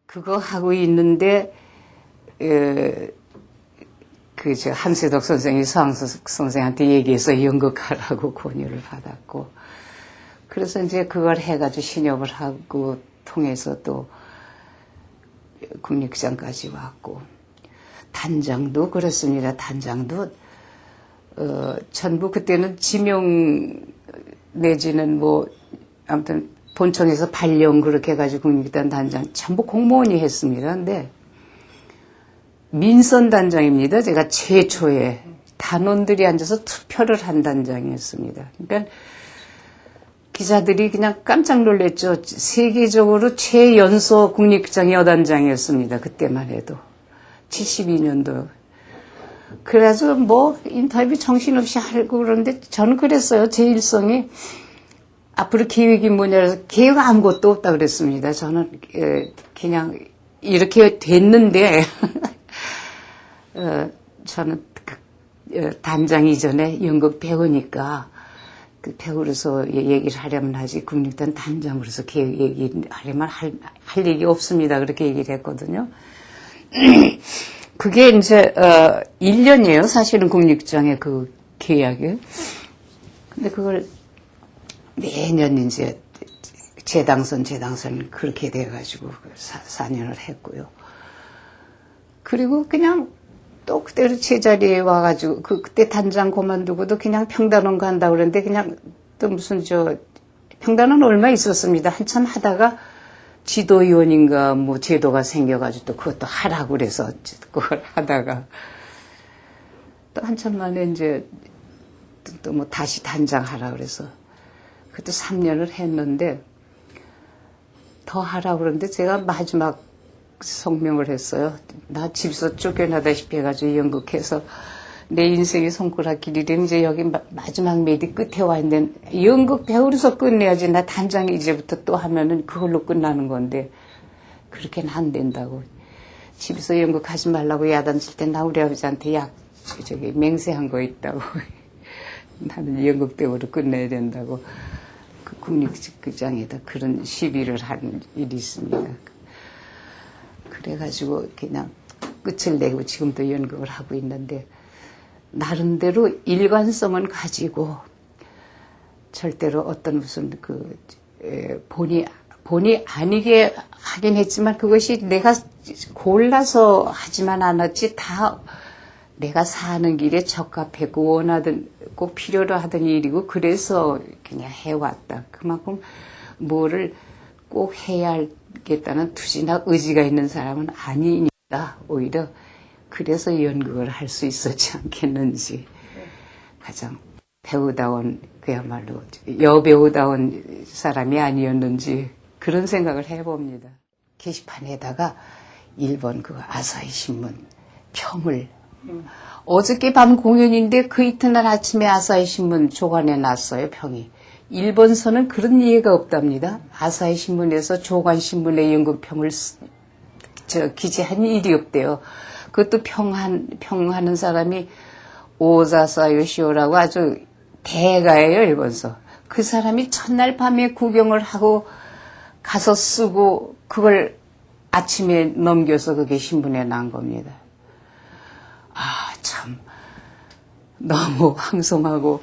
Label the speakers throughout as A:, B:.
A: 그거 하고 있는데 저 한세덕 선생이 서항석 선생한테 얘기해서 연극하라고 권유를 받았고, 그래서 이제 그걸 해가지고 신협을 하고 통해서 또 국립극장까지 왔고, 단장도 그렇습니다. 단장도 전부 그때는 지명 내지는 뭐 아무튼 본청에서 발령 그렇게 해가지고 국립극단 단장 전부 공무원이 했습니다. 근데 민선 단장입니다. 제가 최초에 단원들이 앉아서 투표를 한 단장이었습니다. 그러니까 기자들이 그냥 깜짝 놀랐죠. 세계적으로 최연소 국립극장 여단장이었습니다. 그때만 해도. 72년도. 그래서 뭐 인터뷰 정신없이 하고 그러는데 저는 그랬어요. 제 일성이 앞으로 계획이 뭐냐 해서 계획 아무것도 없다 그랬습니다. 저는 그냥 이렇게 됐는데 저는 단장 이전에 연극 배우니까 그 배우로서 얘기를 하려면 하지 국립단 단장으로서 계획 얘기하려면 할 얘기 없습니다. 그렇게 얘기를 했거든요. 그게 이제 1년이에요. 사실은 국립극장의 그 계약이. 근데 그걸 매년 이제 재당선 그렇게 돼가지고 4년을 했고요. 그리고 그냥 또 그대로 제자리에 와가지고 그때 단장 그만두고도 그냥 평단원 간다고 그러는데 그냥 또 무슨 평단원 얼마 있었습니다. 한참 하다가 지도위원인가 뭐 제도가 생겨가지고 또 그것도 하라고 그래서 그걸 하다가 또 한참 만에 이제 또 뭐 다시 단장 하라 그래서 그것도 3년을 했는데 더 하라고 그러는데 제가 마지막 성명을 했어요. 나 집에서 쫓겨나다시피 해가지고 연극해서 내 인생의 손가락길이래. 이제 여기 마지막 메디 끝에 와 있는데 연극 배우로서 끝내야지. 나 단장이 이제부터 또 하면은 그걸로 끝나는 건데 그렇게는 안 된다고. 집에서 연극하지 말라고 야단칠 때 나 우리 아버지한테 맹세한 거 있다고. 나는 연극 배우로 끝내야 된다고. 그 국립극장에다 그런 시비를 한 일이 있습니다. 그래가지고 그냥 끝을 내고 지금도 연극을 하고 있는데 나름대로 일관성은 가지고 절대로 어떤 무슨 본의 아니게 하긴 했지만 그것이 내가 골라서 하지만 않았지 다 내가 사는 길에 적합했고 원하던 꼭 필요로 하던 일이고 그래서 그냥 해왔다. 그만큼 뭐를 꼭 해야 하겠다는 투지나 의지가 있는 사람은 아니니까 오히려 그래서 연극을 할 수 있었지 않겠는지 가장 배우다운 그야말로 여배우다운 사람이 아니었는지 그런 생각을 해봅니다. 게시판에다가 일본 그 아사히 신문 평을 어저께 밤 공연인데 그 이튿날 아침에 아사히 신문 조간에 났어요. 평이. 일본서는 그런 예가 없답니다. 아사히 신문에서 조간 신문의 연극평을 기재한 일이 없대요. 그것도 평하는 사람이 오사사 요시오라고 아주 대가예요, 일본서. 그 사람이 첫날 밤에 구경을 하고 가서 쓰고 그걸 아침에 넘겨서 그게 신문에 난 겁니다. 아, 참 너무 황송하고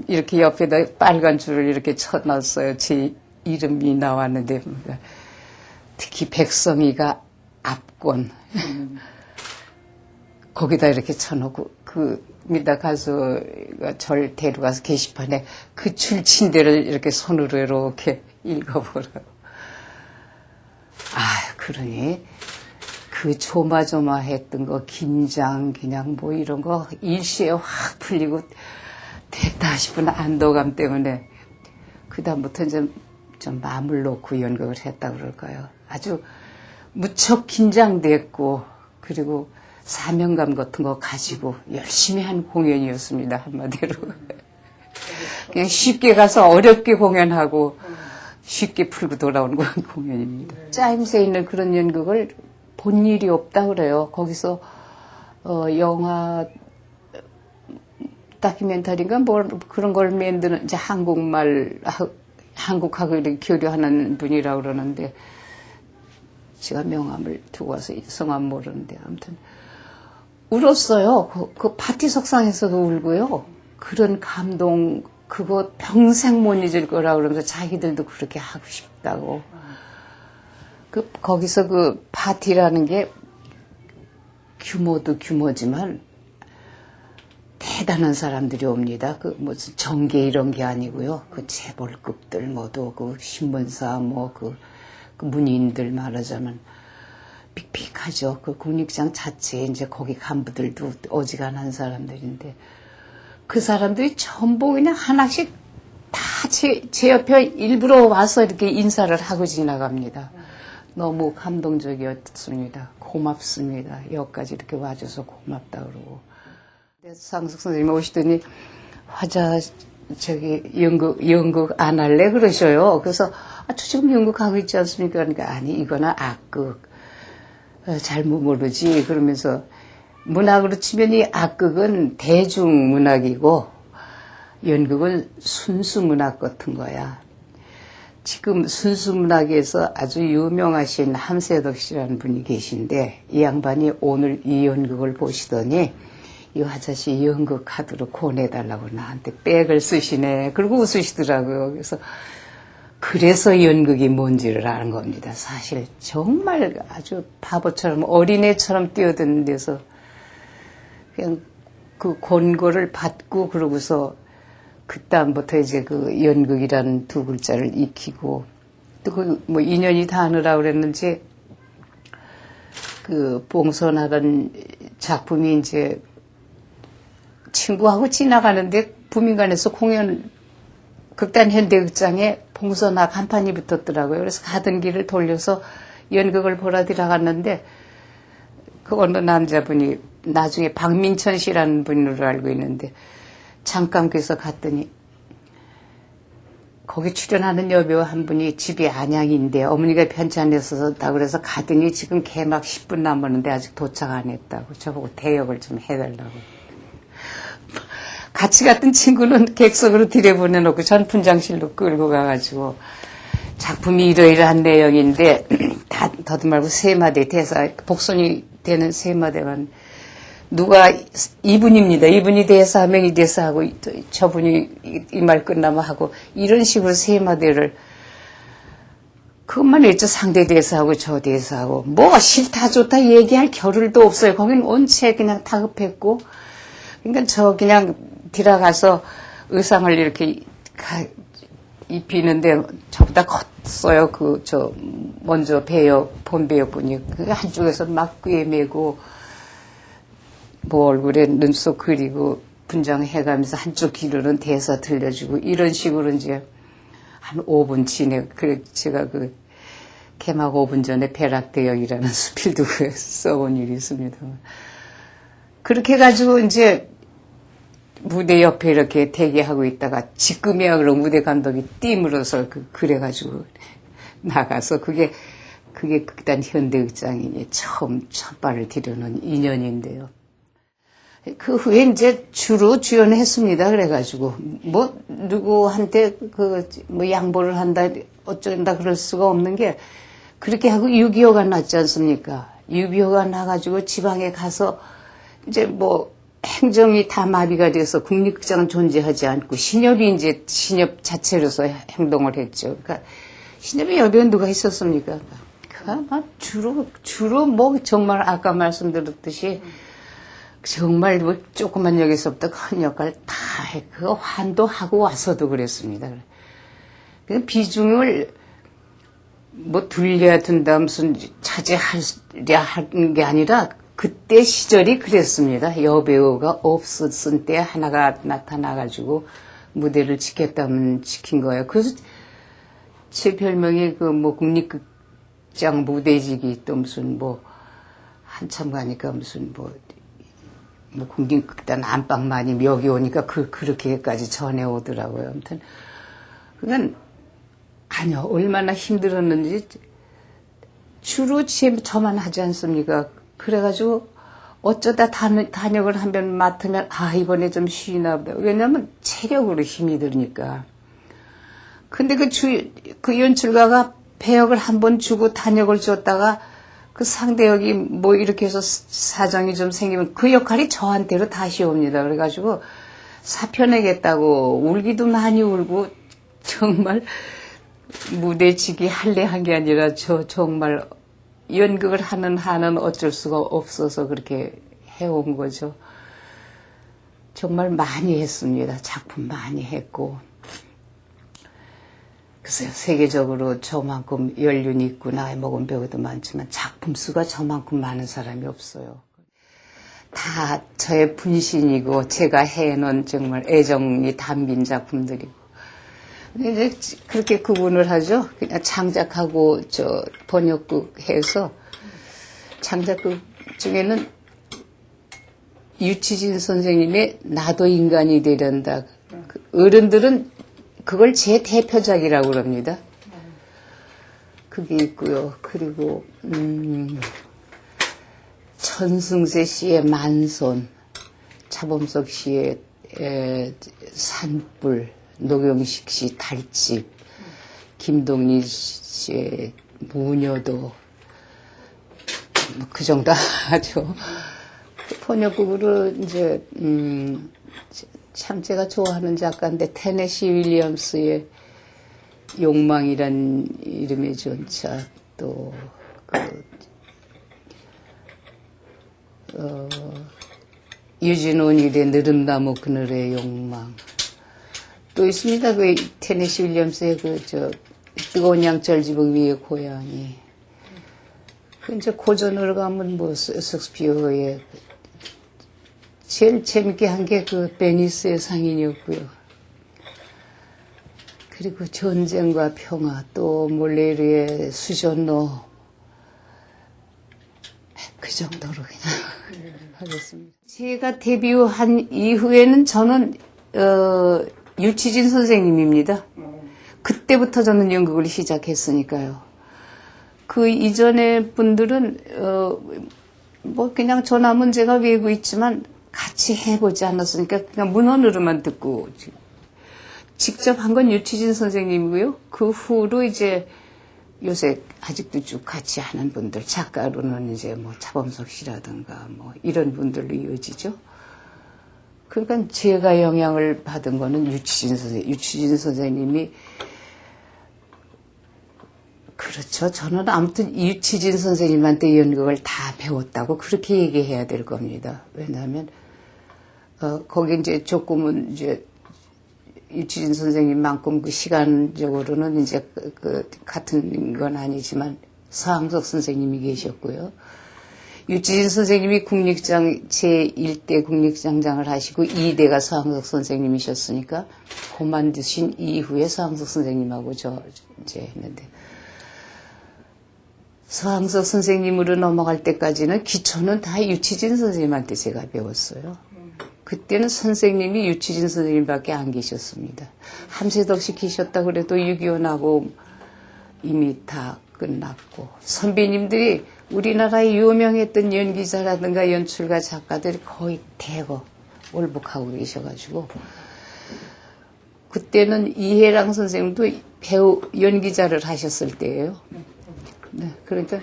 A: 이렇게 옆에다 빨간 줄을 이렇게 쳐놨어요. 제 이름이 나왔는데 특히 백성이가 압권 거기다 이렇게 쳐놓고 미다 가수가 절 데려가서 게시판에 그 줄친데를 이렇게 손으로 이렇게 읽어보라고. 아, 그러니 그 조마조마했던 거 긴장 그냥 뭐 이런 거 일시에 확 풀리고 됐다 싶은 안도감 때문에 그다음부터 좀 마음을 놓고 연극을 했다 그럴까요. 아주 무척 긴장됐고 그리고 사명감 같은 거 가지고 열심히 한 공연이었습니다. 한마디로. 그냥 쉽게 가서 어렵게 공연하고 쉽게 풀고 돌아오는 공연입니다. 짜임새 있는 그런 연극을 본 일이 없다 그래요. 거기서 영화 다큐멘터리인가 뭐 그런 걸 만드는 이제 한국하고 이렇게 교류하는 분이라고 그러는데 제가 명함을 두고 와서 성함 모르는데 아무튼 울었어요. 그 파티석상에서도 울고요. 그런 감동 그거 평생 못 잊을 거라 그러면서 자기들도 그렇게 하고 싶다고. 거기서 그 파티라는 게 규모도 규모지만 대단한 사람들이 옵니다. 그 무슨 정계 이런 게 아니고요. 그 재벌급들 모두 그 신문사 그 문인들 말하자면 픽픽하죠. 그 국립장 자체에 이제 거기 간부들도 어지간한 사람들인데 그 사람들이 전부 그냥 하나씩 다 제 옆에 일부러 와서 이렇게 인사를 하고 지나갑니다. 너무 감동적이었습니다. 고맙습니다. 여기까지 이렇게 와줘서 고맙다 그러고. 상숙 선생님 오시더니 화자 연극 안 할래 그러셔요. 그래서 저 지금 연극하고 있지 않습니까? 그러니까 아니 이거는 악극. 잘못 모르지. 그러면서 문학으로 치면 이 악극은 대중문학이고 연극은 순수문학 같은 거야. 지금 순수문학에서 아주 유명하신 함세덕 씨라는 분이 계신데 이 양반이 오늘 이 연극을 보시더니 이 화자씨 연극하도록 권해달라고 나한테 백을 쓰시네. 그리고 웃으시더라고요. 그래서 연극이 뭔지를 아는 겁니다. 사실 정말 아주 바보처럼 어린애처럼 뛰어드는 데서 그냥 그 권고를 받고 그러고서 그다음부터 이제 그 연극이라는 두 글자를 익히고 또 그 뭐 인연이 닿으라 그랬는지 그 봉선하던 작품이 이제 친구하고 지나가는데 부민관에서 공연 극단 현대극장에 봉선화 간판이 붙었더라고요. 그래서 가던 길을 돌려서 연극을 보러 들어갔는데 그 어느 남자분이 나중에 박민천 씨라는 분으로 알고 있는데 잠깐 그래서 갔더니 거기 출연하는 여배우 한 분이 집이 안양인데 어머니가 편찮으셨다 그래서 가더니 지금 개막 10분 남았는데 아직 도착 안 했다고 저보고 대역을 좀 해달라고. 같이 갔던 친구는 객석으로 들여보내놓고 전 분장실로 끌고 가가지고 작품이 이러이러한 내용인데 다 더듬말고 세 마디 대사 복선이 되는 세 마디만 누가 이분입니다. 이분이 대사하면 이 대사하고 저분이 이 말 끝나면 하고 이런 식으로 세 마디를 그것만 했죠. 상대 대사하고 저 대사하고 뭐 싫다 좋다 얘기할 겨를도 없어요. 거긴 온체 그냥 다급했고 그러니까 저 그냥 들어가서 의상을 이렇게 입히는데 저보다 컸어요. 먼저 본 배역분이 그 한쪽에서 막 꿰매고 뭐 얼굴에 눈썹 그리고 분장해가면서 한쪽 귀로는 대사 들려주고 이런 식으로 이제 한 5분 지내. 그래 제가 개막 5분 전에 배락대역이라는 수필도 써본 일이 있습니다. 그렇게 해가지고 이제 무대 옆에 이렇게 대기하고 있다가 지금이야 그럼 무대 감독이 띠물어서 그래가지고 나가서 그게 극단 현대극장이 처음 첫 발을 들여놓은 인연인데요. 그 후에 이제 주로 주연했습니다. 그래가지고 뭐 누구한테 뭐 양보를 한다 어쩐다 그럴 수가 없는 게 그렇게 하고 6.25가 났지 않습니까? 6.25가 나가지고 지방에 가서 이제 뭐 행정이 다 마비가 돼서 국립극장은 존재하지 않고 신협이 이제 신협 자체로서 행동을 했죠. 그러니까 신협의 여배우 누가 있었습니까? 막 주로 뭐 정말 아까 말씀드렸듯이 정말 뭐 조그만 역에서부터 큰 역할 다 그 환도하고 와서도 그랬습니다. 그 비중을 뭐 둘려야 둔다 무슨 차지하려 하는 게 아니라 그때 시절이 그랬습니다. 여배우가 없었을 때 하나가 나타나가지고 무대를 지켰다면 지킨 거예요. 그래서 제 별명이 뭐 국립극장 무대지기 또 무슨 뭐 한참 가니까 무슨 뭐 국립극단 안방마님 여기 오니까 그렇게까지 전해오더라고요. 아무튼 그건 아니요 얼마나 힘들었는지 주로 저만 하지 않습니까? 그래가지고 어쩌다 단역을 한 번 맡으면 이번에 좀 쉬나 보다. 왜냐면 체력으로 힘이 드니까. 근데 그 연출가가 배역을 한 번 주고 단역을 줬다가 그 상대 역이 뭐 이렇게 해서 사정이 좀 생기면 그 역할이 저한테로 다시 옵니다. 그래가지고 사표 내겠다고 울기도 많이 울고 정말 무대치기 할래한 게 아니라 저 정말 연극을 하는 한은 어쩔 수가 없어서 그렇게 해온 거죠. 정말 많이 했습니다. 작품 많이 했고. 글쎄요, 세계적으로 저만큼 연륜이 있고 나이 먹은 배우도 많지만 작품 수가 저만큼 많은 사람이 없어요. 다 저의 분신이고 제가 해놓은 정말 애정이 담긴 작품들이고. 근데 이제 그렇게 구분을 하죠. 그냥 창작하고 번역극 해서 창작극 중에는 유치진 선생님의 나도 인간이 되련다. 어른들은 그걸 제 대표작이라고 그럽니다. 그게 있고요. 그리고 천승세 씨의 만손, 차범석 씨의 산불, 노경식 씨 달집, 김동리 씨의 무녀도, 뭐 그 정도 하죠. 번역극으로 이제 참 제가 좋아하는 작가인데 테네시 윌리엄스의 욕망이란 이름의 전차, 또 유진 오닐의 느릅나무 그늘의 욕망, 또 있습니다. 그 테네시 윌리엄스의 뜨거운 양철지붕 위의 고양이. 그 이제 고전으로 가면 뭐 섹스피어의 제일 재밌게 한 게 그 베니스의 상인이었고요. 그리고 전쟁과 평화, 또 몰레르의 수전노, 그 정도로 그냥 하겠습니다. 제가 데뷔한 이후에는 저는 유치진 선생님입니다. 그때부터 저는 연극을 시작했으니까요. 그 이전의 분들은 뭐 그냥 전화 문제가 외고 있지만 같이 해보지 않았으니까 그냥 문헌으로만 듣고 직접 한 건 유치진 선생님이고요. 그 후로 이제 요새 아직도 쭉 같이 하는 분들, 작가로는 이제 뭐 차범석 씨라든가 뭐 이런 분들로 이어지죠. 그러니까 제가 영향을 받은 거는 유치진 선생님이, 그렇죠. 저는 아무튼 유치진 선생님한테 연극을 다 배웠다고 그렇게 얘기해야 될 겁니다. 왜냐하면 거기 이제 조금은 이제 유치진 선생님만큼 그 시간적으로는 이제 같은 건 아니지만 서항석 선생님이 계셨고요. 유치진 선생님이 제1대 국립장장을 하시고 2대가 서항석 선생님이셨으니까 그만두신 이후에 서항석 선생님하고 이제 했는데, 서항석 선생님으로 넘어갈 때까지는 기초는 다 유치진 선생님한테 제가 배웠어요. 그때는 선생님이 유치진 선생님밖에 안 계셨습니다. 함세덕 씨 계셨다 그래도 6.25 나고 이미 다 끝났고, 선배님들이 우리나라의 유명했던 연기자라든가 연출가 작가들이 거의 대거 월북하고 계셔가지고, 그때는 이혜랑 선생님도 연기자를 하셨을 때예요. 네, 그러니까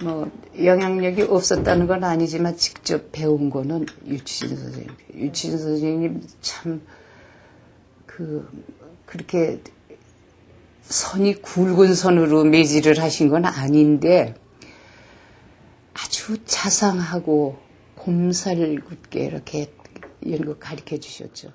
A: 뭐 영향력이 없었다는 건 아니지만 직접 배운 거는 유치진 선생님. 유치진 선생님 참 그렇게 선이 굵은 선으로 매질을 하신 건 아닌데 아주 자상하고 곰살 굳게 이렇게 연극 가르쳐 주셨죠.